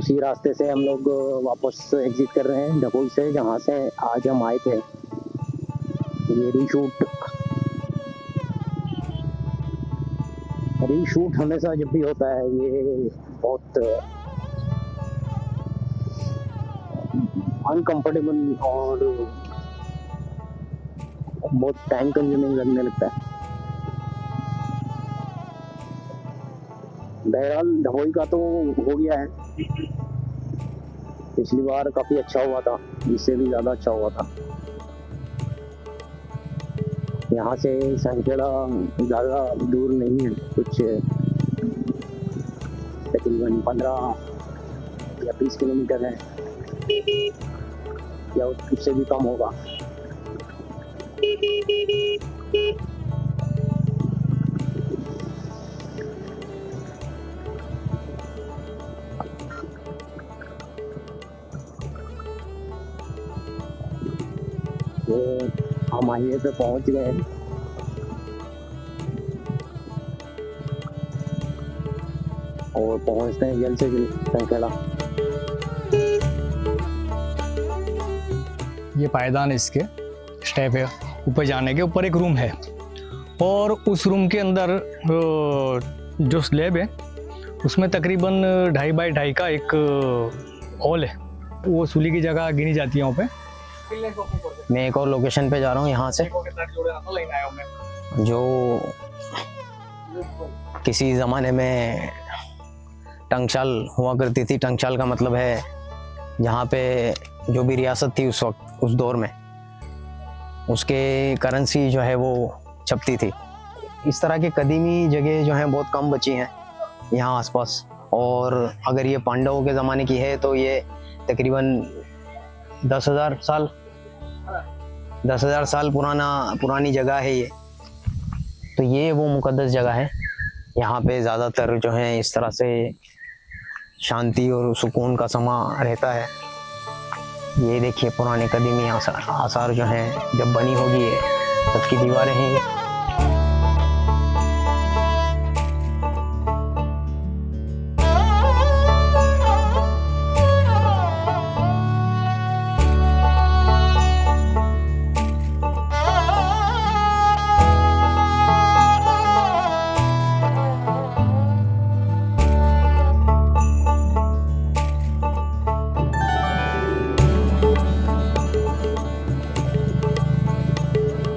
उसी रास्ते से हम लोग वापस एग्जिट कर रहे हैं डभोई से, जहाँ से आज हम आए थे। ये रीशूट हमेशा जब भी होता है ये बहुत अनकंफर्टेबल और बहुत टाइम कंज्यूमिंग लगने लगता है। बहरहाल ढबोई का तो हो गया है, पिछली बार काफी अच्छा हुआ था, इससे भी ज्यादा अच्छा हुआ था। यहाँ से संखेड़ा ज्यादा दूर नहीं है, कुछ तकरीबन 15 या 20 किलोमीटर है या उससे भी कम होगा। तो हम हाईवे पे पहुंच गए और पहुंचते हैं जल्द से जल्द संखेड़ा। ये पायदान इसके स्टेप है, ऊपर जाने के ऊपर एक रूम है और उस रूम के अंदर जो स्लैब है उसमें तकरीबन 2.5 बाई 2.5 का एक हॉल है। वो सूली की जगह गिनी जाती है वहाँ पे। मैं एक और लोकेशन पे जा रहा हूँ यहाँ से, जो किसी ज़माने में टंकशाल हुआ करती थी। टंकशाल का मतलब है जहाँ पे जो भी रियासत थी उस वक्त, उस दौर में, उसके करेंसी जो है वो छपती थी। इस तरह की कदीमी जगह जो हैं बहुत कम बची हैं यहाँ आसपास। और अगर ये पांडवों के ज़माने की है तो ये तकरीबन 10,000 साल पुरानी जगह है ये। तो ये वो मुकद्दस जगह है, यहाँ पे ज़्यादातर जो है इस तरह से शांति और सुकून का समा रहता है। ये देखिए पुराने कदीमी आसार जो हैं, जब बनी होगी ये तब की दीवारें हैं ये।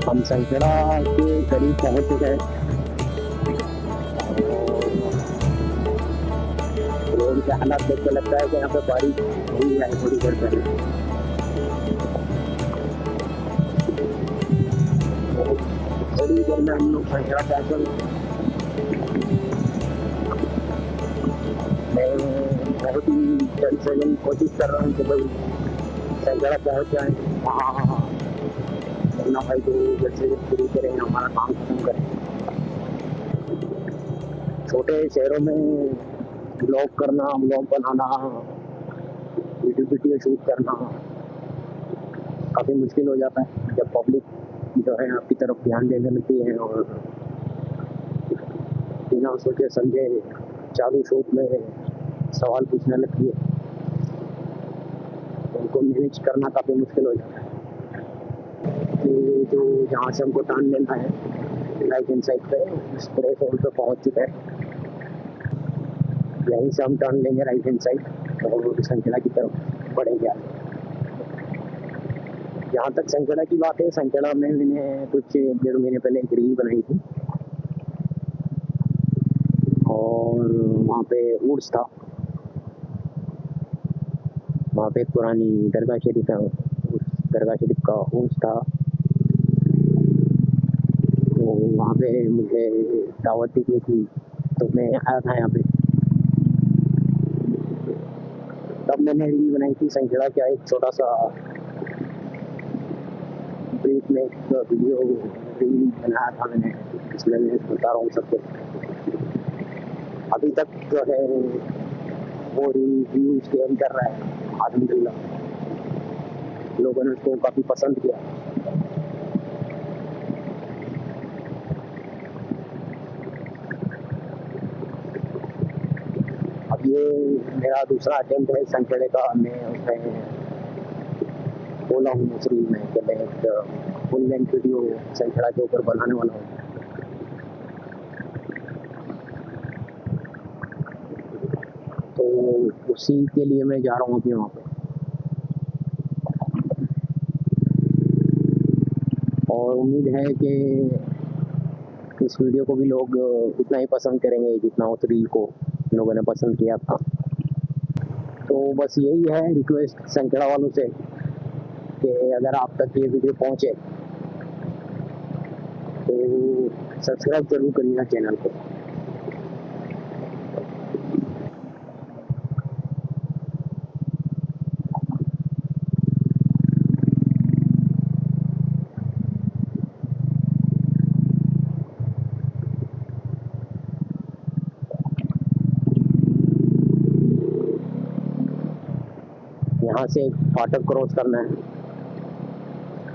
हम संखेड़ा के करीब पहुंच चुके हैं। रोड के हालात देख के लगता है कि यहाँ पे बारिश हुई है थोड़ी देर पहले। थोड़ी देर में हम लोग संखेड़ा कैसल, मैं बहुत ही जल्द से जल्द कोशिश कर रहा हूँ कि भाई संखेड़ा पहुँच जाए। हाँ ना भाई, तो जैसे शुरू करें, हमारा काम खत्म करें। छोटे शहरों में ब्लॉग करना, ब्लॉग बनाना, वीडियो शूट करना काफ़ी मुश्किल हो जाता है जब पब्लिक जो है आपकी तरफ ध्यान देने लगती है और बिना सोचे समझे चालू शूट में सवाल पूछने लगती है, तो उनको मैनेज करना काफ़ी मुश्किल हो जाता है। कि जो जहाँ से हमको टर्न लेना है राइट हैंड साइड पे, उस पूरे रोड पे पहुँच चुका है। यहीं से हम टर्न लेंगे राइट हैंड साइड और संखेड़ा की तरफ बढ़ेंगे आगे। जहाँ तक संखेड़ा की बात है, संखेड़ा में मैंने कुछ 1.5 महीने पहले एक रील बनाई थी और वहाँ पे ऊर्स था। वहाँ पे एक पुरानी दरगाह शरीफ है, उस दरगाह शरीफ का ऊर्स था। तो वहाँ पे मुझे दावत दी थी, तो मैं आया था यहाँ पे। तब मैंने रील बनाई थी संखेड़ा क्या, एक छोटा सा ब्रीफ में एक वीडियो रील बनाया था मैंने, इसमें मैं बता रहा हूँ सबको। अभी तक जो है वो रील व्यूज गेन कर रहा है, अल्हम्दुलिल्लाह। लोगों ने उसको काफ़ी पसंद किया। ये मेरा दूसरा अटेम्प्ट है संखेड़े का। मैं उसमें बोला हूँ उस रील में कि मैं एक फुल लेंथ वीडियो संखेड़ा के ऊपर बनाने वाला हूँ। तो उसी के लिए मैं जा रहा हूँ अभी वहाँ पे। और उम्मीद है कि इस वीडियो को भी लोग उतना ही पसंद करेंगे जितना उस रील को लोगों ने पसंद किया था। तो बस यही है रिक्वेस्ट संखेड़ा वालों से कि अगर आप तक ये वीडियो पहुँचे तो सब्सक्राइब जरूर करिएगा चैनल को। यहाँ से फाटक क्रॉस करना है।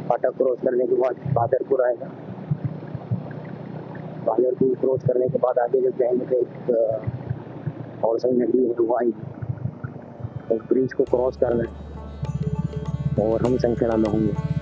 फाटक क्रॉस करने के बाद बादरपुर आएगा। बादरपुर क्रॉस करने के बाद आगे जब जाएंगे तो एक और सही नदी है वो आएगी। उस ब्रिज को क्रॉस करना है और हम संखेड़ा में होंगे।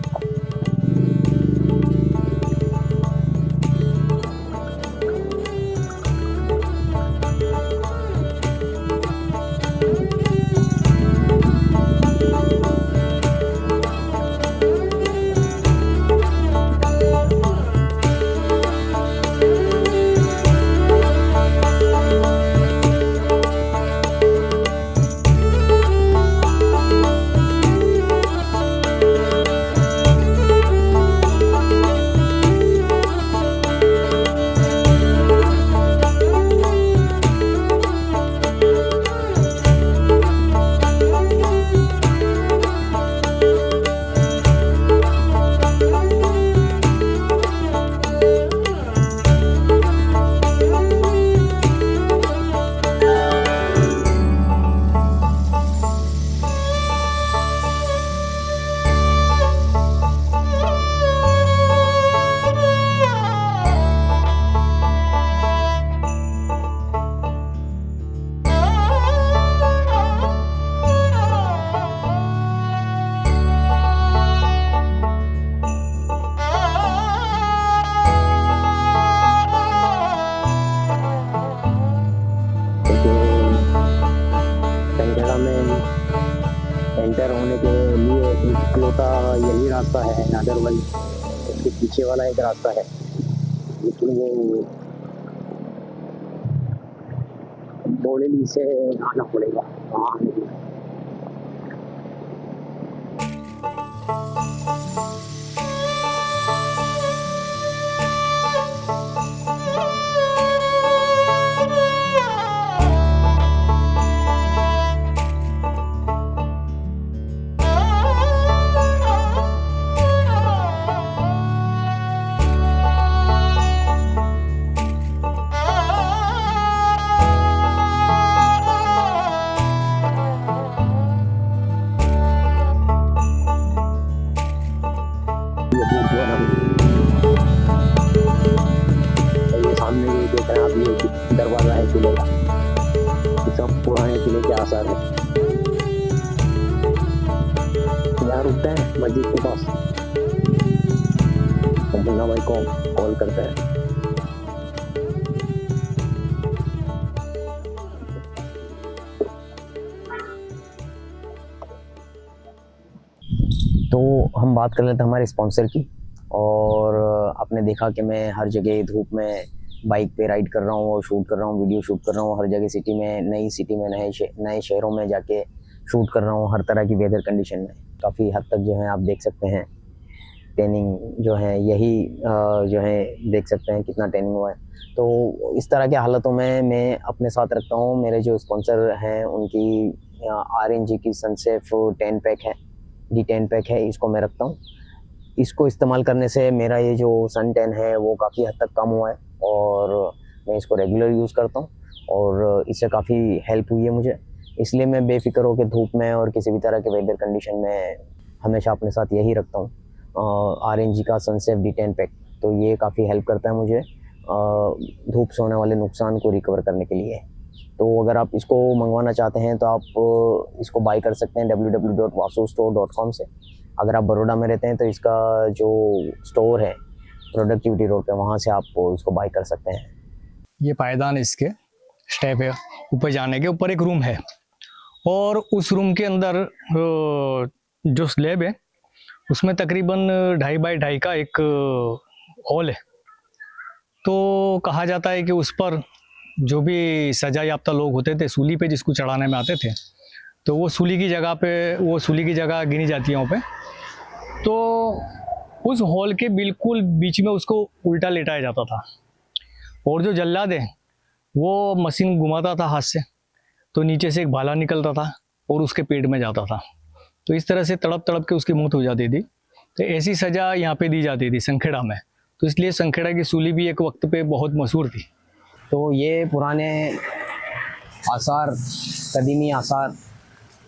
एंटर होने के लिए इकलौता यही रास्ता है, अदरवाइज उसके पीछे वाला एक रास्ता है, लेकिन वो बोलेली से आना पड़ेगा वहाँ आने के लिए। सामने ये देख रहे हैं आप, ये दरवाजा है किले का, सब पुराने किले के आसार है। यहाँ रुकते हैं मस्जिद के पास, मुन्ना भाई को कॉल करते हैं। तो हम बात कर लेते हैं हमारे स्पॉन्सर की। और आपने देखा कि मैं हर जगह धूप में बाइक पे राइड कर रहा हूँ और शूट कर रहा हूँ, वीडियो शूट कर रहा हूँ, हर जगह सिटी में, नई सिटी में, नए शहरों में जाके शूट कर रहा हूँ, हर तरह की वेदर कंडीशन में। काफ़ी हद तक जो है आप देख सकते हैं टैनिंग जो है, यही जो है देख सकते हैं कितना टैनिंग हुआ है। तो इस तरह के हालातों में मैं अपने साथ रखता हूँ, मेरे जो स्पॉन्सर हैं उनकी RNG की सनसेफ 10 पैक है, D10 पैक है, इसको मैं रखता हूँ। इसको इस्तेमाल करने से मेरा ये जो सन टैन है वो काफ़ी हद तक कम हुआ है और मैं इसको रेगुलर यूज़ करता हूँ और इससे काफ़ी हेल्प हुई है मुझे। इसलिए मैं बेफिक्र होकर धूप में और किसी भी तरह के वेदर कंडीशन में हमेशा अपने साथ यही रखता हूँ, RNG का सनसेफ D10 पैक। तो ये काफ़ी हेल्प करता है मुझे धूप से होने वाले नुकसान को रिकवर करने के लिए। तो अगर आप इसको मंगवाना चाहते हैं तो आप इसको बाय कर सकते हैं www.vasustore.com से। अगर आप बड़ौदा में रहते हैं तो इसका जो स्टोर है प्रोडक्टिविटी रोड पे, वहाँ से आप इसको बाय कर सकते हैं। ये पायदान इसके स्टेप है, ऊपर जाने के ऊपर एक रूम है और उस रूम के अंदर जो स्लैब है उसमें तकरीबन 2.5 बाई 2.5 का एक हॉल है। तो कहा जाता है कि उस पर जो भी सजा याफ्ता लोग होते थे सूली पे जिसको चढ़ाने में आते थे, तो वो सूली की जगह गिनी जाती है वहाँ पे। तो उस हॉल के बिल्कुल बीच में उसको उल्टा लेटाया जाता था और जो जल्लाद है वो मशीन घुमाता था हाथ से, तो नीचे से एक भाला निकलता था और उसके पेट में जाता था। तो इस तरह से तड़प तड़प के उसकी मौत हो जाती थी। तो ऐसी सज़ा यहाँ पे दी जाती थी संखेड़ा में। तो इसलिए संखेड़ा की सूली भी एक वक्त पे बहुत मशहूर थी। तो ये पुराने आसार, कदीमी आसार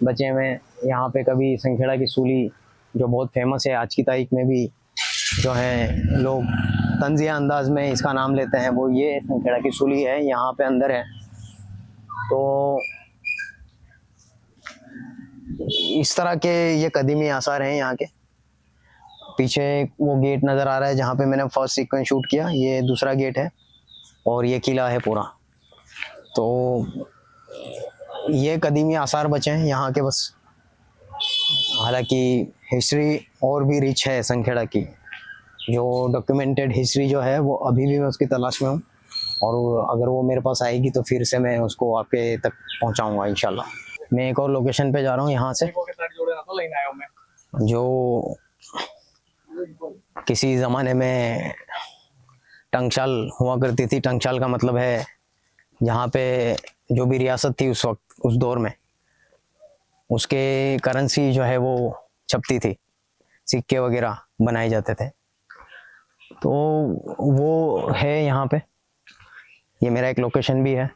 बचे हुए हैं यहाँ पे। कभी संखेड़ा की सूली जो बहुत फेमस है, आज की तारीख में भी जो है लोग तंजिया अंदाज में इसका नाम लेते हैं, वो ये संखेड़ा की सूली है, यहाँ पे अंदर है। तो इस तरह के ये कदीमी आसार हैं यहाँ के। पीछे वो गेट नज़र आ रहा है जहाँ पे मैंने फर्स्ट सीक्वेंस शूट किया, ये दूसरा गेट है और ये किला है पूरा। तो ये कदीमी आसार बचे हैं यहाँ के बस। हालांकि हिस्ट्री और भी रिच है संखेड़ा की, जो डॉक्यूमेंटेड हिस्ट्री जो है वो अभी भी मैं उसकी तलाश में हूँ, और अगर वो मेरे पास आएगी तो फिर से मैं उसको आपके तक पहुँचाऊँगा इंशाल्लाह। मैं एक और लोकेशन पे जा रहा हूँ यहाँ से, जो किसी ज़माने में टंकशाल हुआ करती थी। टंकशाल का मतलब है जहाँ पे जो भी रियासत थी उस वक्त, उस दौर में, उसके करेंसी जो है वो छपती थी, सिक्के वगैरह बनाए जाते थे। तो वो है यहाँ पे। ये मेरा एक लोकेशन भी है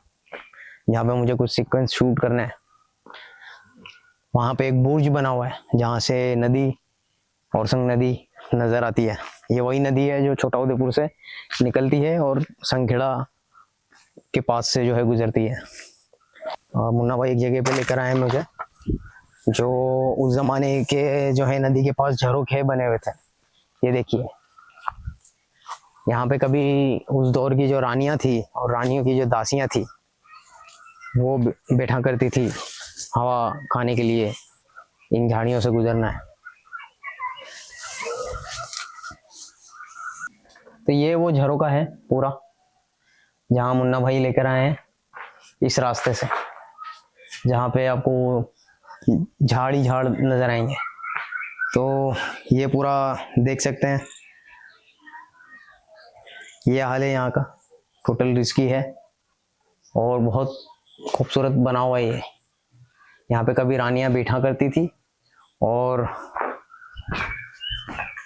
जहाँ पे मुझे कुछ सीक्वेंस शूट करना है। वहाँ पे एक बुर्ज बना हुआ है जहाँ से नदी, औरसंग नदी नज़र आती है। ये वही नदी है जो छोटा उदेपुर से निकलती है और संखेड़ा के पास से जो है गुजरती है। और मुन्ना भाई एक जगह पे लेकर आए मुझे, जो उस ज़माने के जो है नदी के पास झरोखे बने हुए थे। ये देखिए, यहाँ पे कभी उस दौर की जो रानियाँ थी और रानियों की जो दासियाँ थी वो बैठा करती थी हवा खाने के लिए, इन झाड़ियों से गुजरना है। तो ये वो झरोका है पूरा जहाँ मुन्ना भाई लेकर आए हैं, इस रास्ते से, जहाँ पे आपको झाड़ ही झाड़ नजर आएंगे। तो ये पूरा देख सकते हैं, ये हाल है यहाँ का। टोटल रिस्की है और बहुत खूबसूरत बना हुआ है ये। यहाँ पे कभी रानियां बैठा करती थी और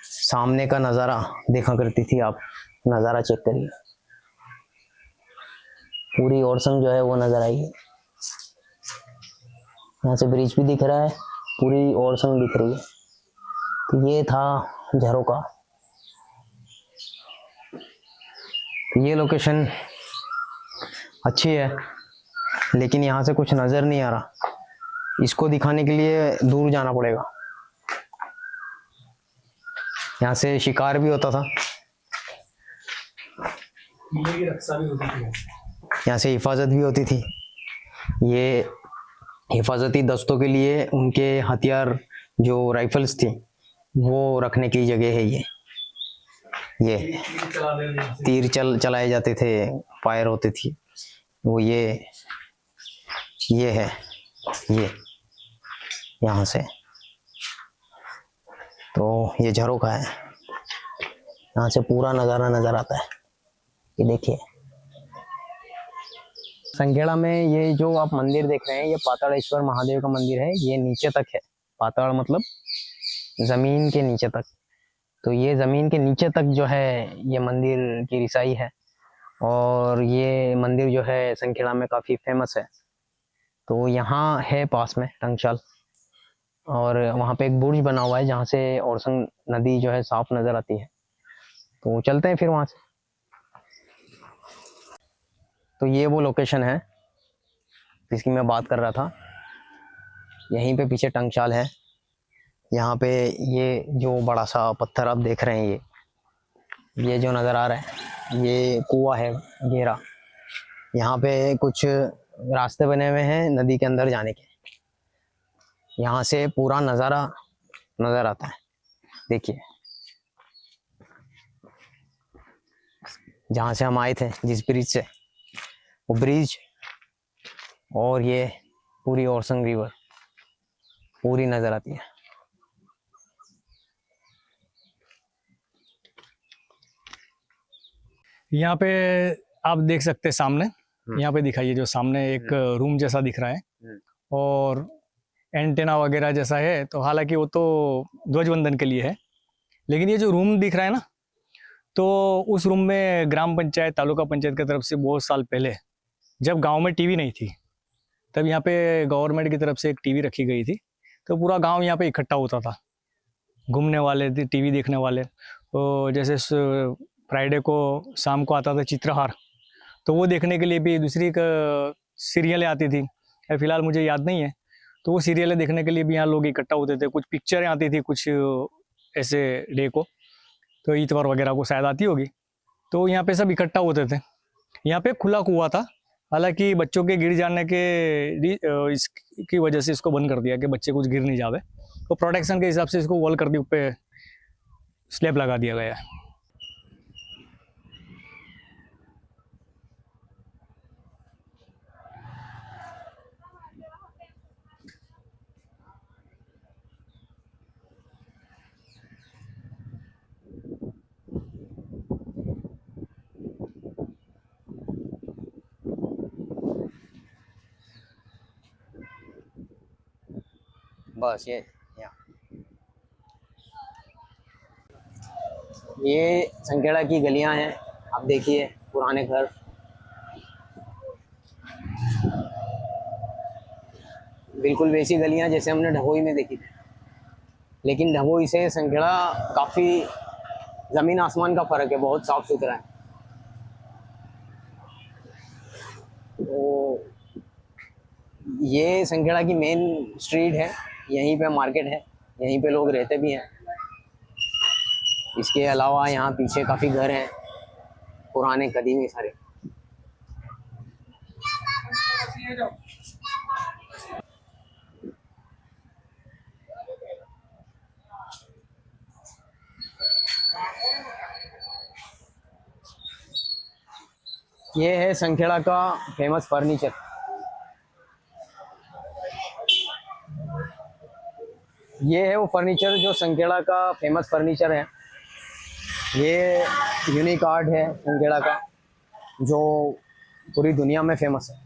सामने का नज़ारा देखा करती थी। आप नज़ारा चेक करिए, पूरी औरसंग जो है वो नज़र आएगी। यहाँ से ब्रिज भी दिख रहा है, पूरी औरसंग दिख रही है। तो ये था झरोका। ये लोकेशन अच्छी है लेकिन यहाँ से कुछ नज़र नहीं आ रहा। इसको दिखाने के लिए दूर जाना पड़ेगा। यहाँ से शिकार भी होता था, यहाँ से हिफाजत भी होती थी। ये हिफाजती दस्तों के लिए उनके हथियार जो राइफल्स थी वो रखने की जगह है। ये तीर चलाए जाते थे, फायर होती थी वो। ये है ये यहाँ से। तो ये झरोखा है, यहाँ से पूरा नज़ारा नज़र आता है। ये देखिए, संखेड़ा में ये जो आप मंदिर देख रहे हैं ये पाताड़ेश्वर महादेव का मंदिर है। ये नीचे तक है, पाताड़ मतलब ज़मीन के नीचे तक। तो ये ज़मीन के नीचे तक जो है ये मंदिर की रिसाई है। और ये मंदिर जो है संखेड़ा में काफ़ी फेमस है। तो यहाँ है पास में टंकशाल, और वहाँ पे एक बुर्ज बना हुआ है जहाँ से औरसंग नदी जो है साफ नज़र आती है। तो चलते हैं फिर वहाँ से। तो ये वो लोकेशन है जिसकी मैं बात कर रहा था, यहीं पे पीछे टंकशाल है। यहाँ पे ये जो बड़ा सा पत्थर आप देख रहे हैं, ये जो नज़र आ रहा है, ये कुआं है गहरा। यहाँ पे कुछ रास्ते बने हुए हैं नदी के अंदर जाने के। यहाँ से पूरा नज़ारा नज़र आता है। देखिए, जहाँ से हम आए थे, जिस ब्रिज से, वो ब्रिज और ये पूरी ओरसंग रिवर पूरी नज़र आती है। यहाँ पे आप देख सकते हैं सामने, यहाँ पे दिखाइए, जो सामने एक रूम जैसा दिख रहा है और एंटेना वगैरह जैसा है। तो हालांकि वो तो ध्वजवंदन के लिए है, लेकिन ये जो रूम दिख रहा है ना, तो उस रूम में ग्राम पंचायत, तालुका पंचायत की तरफ से बहुत साल पहले, जब गांव में टीवी नहीं थी, तब यहाँ पे गवर्नमेंट की तरफ से एक टीवी रखी गई थी। तो पूरा गांव यहाँ पे इकट्ठा होता था, घूमने वाले थे, टीवी देखने वाले। तो जैसे फ्राइडे को शाम को आता था चित्रहार, तो वो देखने के लिए भी दूसरी सीरियलें आती थी, फिलहाल मुझे याद नहीं है। तो वो सीरियलें देखने के लिए भी यहाँ लोग इकट्ठा होते थे। कुछ पिक्चरें आती थी कुछ ऐसे डे को, तो इतवार वगैरह को शायद आती होगी। तो यहाँ पे सब इकट्ठा होते थे। यहाँ पे खुला कुआं था, हालांकि बच्चों के गिर जाने के इसकी वजह से इसको बंद कर दिया कि बच्चे कुछ गिर नहीं जावे। तो प्रोटेक्शन के हिसाब से इसको वॉल कर दी, ऊपर स्लैब लगा दिया गया है। बस ये संखेड़ा की गलियां हैं। आप देखिए, पुराने घर, बिल्कुल वैसी गलियां जैसे हमने ढबोई में देखी थी, लेकिन ढबोई से संखेड़ा काफ़ी ज़मीन आसमान का फ़र्क है, बहुत साफ़ सुथरा है। तो ये संखेड़ा की मेन स्ट्रीट है, यहीं पे मार्केट है, यहीं पे लोग रहते भी हैं। इसके अलावा यहाँ पीछे काफ़ी घर हैं, पुराने कदीमी सारे। ये है संखेड़ा का फेमस फर्नीचर। ये है वो फर्नीचर जो संखेड़ा का फेमस फर्नीचर है। ये यूनिक आर्ट है संखेड़ा का, जो पूरी दुनिया में फेमस है।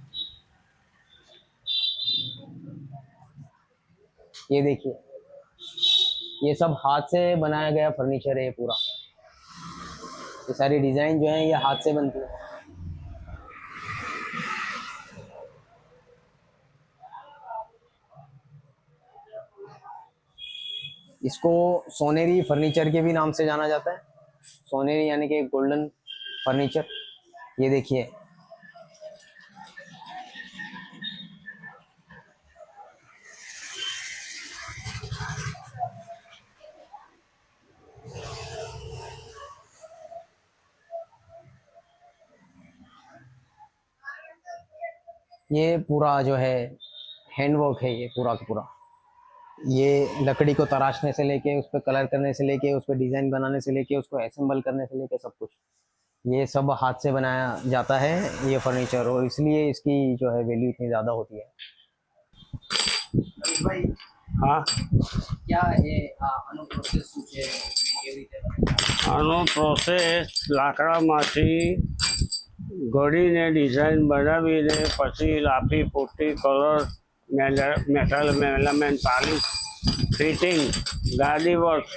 ये देखिए, ये सब हाथ से बनाया गया फर्नीचर है। ये पूरा, ये सारी डिज़ाइन जो है ये हाथ से बनती है। इसको सोनेरी फर्नीचर के भी नाम से जाना जाता है। सोनेरी यानी कि गोल्डन फर्नीचर। ये देखिए, ये पूरा जो है हैंडवर्क है, ये पूरा का पूरा। ये लकड़ी को तराशने से लेके, उस पर कलर करने से लेके, उस पर डिज़ाइन बनाने से लेके, उसको असेंबल करने से लेके सब कुछ ये सब हाथ से बनाया जाता है ये फर्नीचर, और इसलिए इसकी जो है वैल्यू इतनी ज़्यादा होती है। भाई हाँ, क्या ये આનો પ્રોસેસ શું છે, કેવી રીતે આનો પ્રોસેસ લાકડામાંથી ઘડીને ડિઝાઇન બનાવીને પછી લાપી પુટ્ટી કલર મેટલ મેલામેન્ટ પાલિશ ફિટિંગ ગાડી વર્ક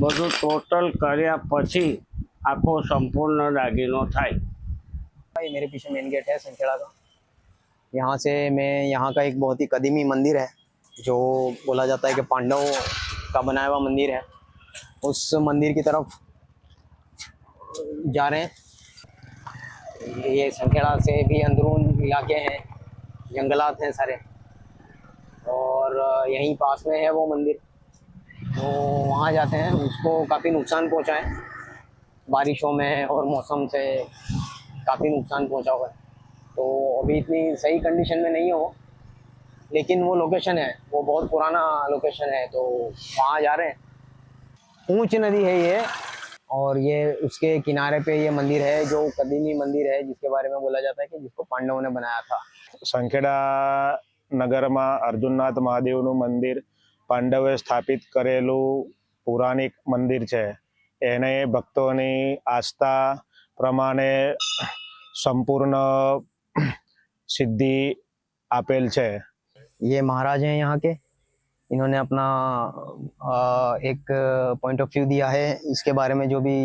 બધું ટોટલ કર્યા પછી આખો સંપૂર્ણ દાગીનો થાય। भाई मेरे पीछे मेन गेट है संखेड़ा का। यहाँ से मैं, यहाँ का एक बहुत ही कदीमी मंदिर है जो बोला जाता है कि पांडवों का बनाया हुआ मंदिर है। उस मंदिर की तरफ जा रहे हैं। ये संखेड़ा से भी अंदरून इलाके हैं जंगलात हैं सारे, और यहीं पास में है वो मंदिर, तो वहाँ जाते हैं। उसको काफ़ी नुकसान पहुँचा है बारिशों में और मौसम से, काफ़ी नुकसान पहुँचा हुआ है। तो अभी इतनी सही कंडीशन में नहीं है वो, लेकिन वो लोकेशन है, वो बहुत पुराना लोकेशन है, तो वहाँ जा रहे हैं। ऊंच नदी है ये, और ये उसके किनारे पे ये मंदिर है जो कदीमी मंदिर है, जिसके बारे में बोला जाता है कि जिसको पांडवों ने बनाया था। સંખેડા નગરમાં અર્જુનનાથ મહાદેવનું મંદિર પાંડવે સ્થાપિત કરેલું પૌરાણિક મંદિર છે. એને ભક્તોની આસ્થા પ્રમાણે સંપૂર્ણ સિદ્ધિ આપેલ છે. ये महाराज हैं यहाँ के, इन्होंने अपना एक पॉइंट ऑफ व्यू दिया है इसके बारे में, जो भी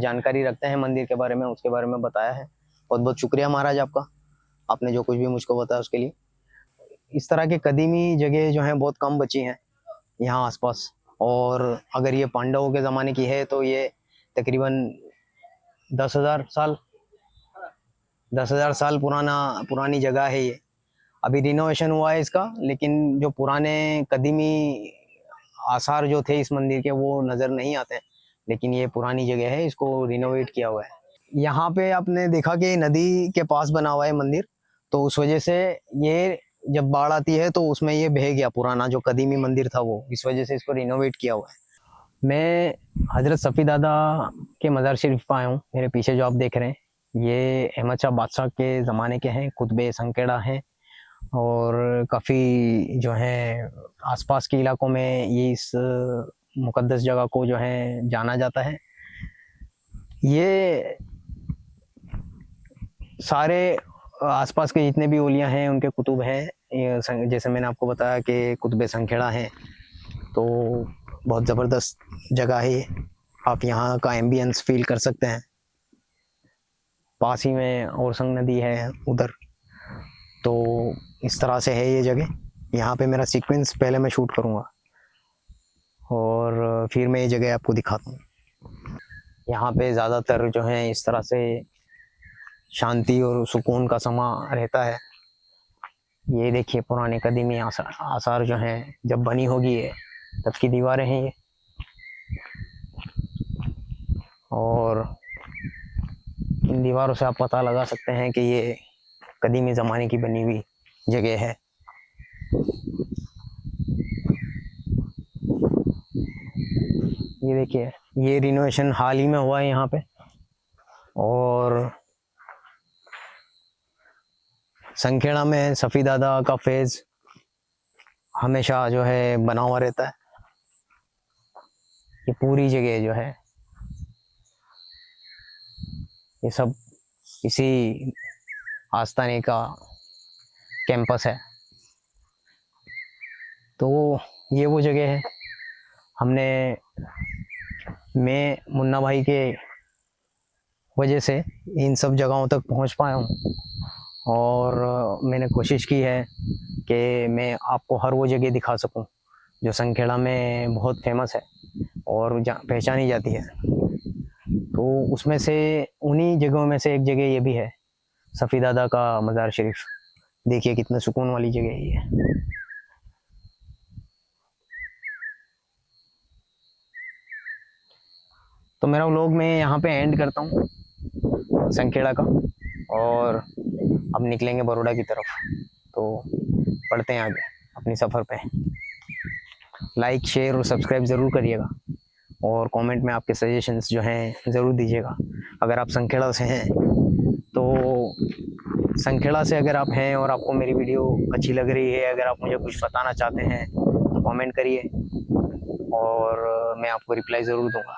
जानकारी रखते हैं मंदिर के बारे में, उसके बारे में बताया है। बहुत बहुत शुक्रिया महाराज आपका, आपने जो कुछ भी मुझको बताया उसके लिए। इस तरह के कदीमी जगह जो हैं बहुत कम बची हैं यहाँ आसपास, और अगर ये पांडवों के ज़माने की है तो ये तकरीबन 10,000 साल पुरानी जगह है ये। अभी रिनोवेशन हुआ है इसका, लेकिन जो पुराने कदीमी आसार जो थे इस मंदिर के वो नज़र नहीं आते हैं, लेकिन ये पुरानी जगह है, इसको रिनोवेट किया हुआ है। यहाँ पे आपने देखा कि नदी के पास बना हुआ है मंदिर, तो उस वजह से ये जब बाढ़ आती है तो उसमें ये बह गया, पुराना जो कदीमी मंदिर था वो, इस वजह से इसको रिनोवेट किया हुआ है। मैं हज़रत सफ़ी दादा के मज़ार शरीफ पर आया हूँ। मेरे पीछे जो आप देख रहे हैं ये अहमद शाह बादशाह के ज़माने के हैं, कुतुब संखेड़ा हैं, और काफ़ी जो है आसपास के इलाकों में ये इस मुकद्दस जगह को जो है जाना जाता है। ये सारे आसपास के जितने भी ओलियाँ हैं उनके कुतुब हैं। जैसे मैंने आपको बताया कि कुतुब संखेड़ा हैं, तो बहुत ज़बरदस्त जगह है ये, आप यहाँ का एम्बियंस फील कर सकते हैं। पास ही में ओरसंग नदी है उधर, तो इस तरह से है ये जगह। यहाँ पे मेरा सीक्वेंस पहले मैं शूट करूँगा और फिर मैं ये जगह आपको दिखाता हूँ। यहाँ पे ज़्यादातर जो है इस तरह से शांति और सुकून का समा रहता है। ये देखिए पुराने कदीमी आसार जो हैं, जब बनी होगी ये तब की दीवारें हैं ये, और इन दीवारों से आप पता लगा सकते हैं कि ये कदीमी ज़माने की बनी हुई जगह है। ये देखिए, ये रिनोवेशन हाल ही में हुआ है यहाँ पे, और संखेड़ा में सफ़ी दादा का फेज़ हमेशा जो है बना हुआ रहता है। ये पूरी जगह जो है ये सब इसी आस्थाने का कैंपस है। तो ये वो जगह है, मैं मुन्ना भाई के वजह से इन सब जगहों तक पहुंच पाया हूं, और मैंने कोशिश की है कि मैं आपको हर वो जगह दिखा सकूं जो संखेड़ा में बहुत फेमस है और पहचानी जाती है। तो उसमें से उन्हीं जगहों में से एक जगह ये भी है, सफ़ी दादा का मज़ार शरीफ। देखिए कितना सुकून वाली जगह है ये। तो मेरा व्लॉग मैं यहाँ पे एंड करता हूँ संखेड़ा का, और अब निकलेंगे बड़ौदा की तरफ। तो बढ़ते हैं आगे अपनी सफ़र पे। लाइक, शेयर और सब्सक्राइब ज़रूर करिएगा, और कमेंट में आपके सजेशंस जो हैं ज़रूर दीजिएगा। अगर आप संखेड़ा से हैं तो संखेड़ा से अगर आप हैं और आपको मेरी वीडियो अच्छी लग रही है, अगर आप मुझे कुछ बताना चाहते हैं तो कमेंट करिए, और मैं आपको रिप्लाई ज़रूर दूंगा।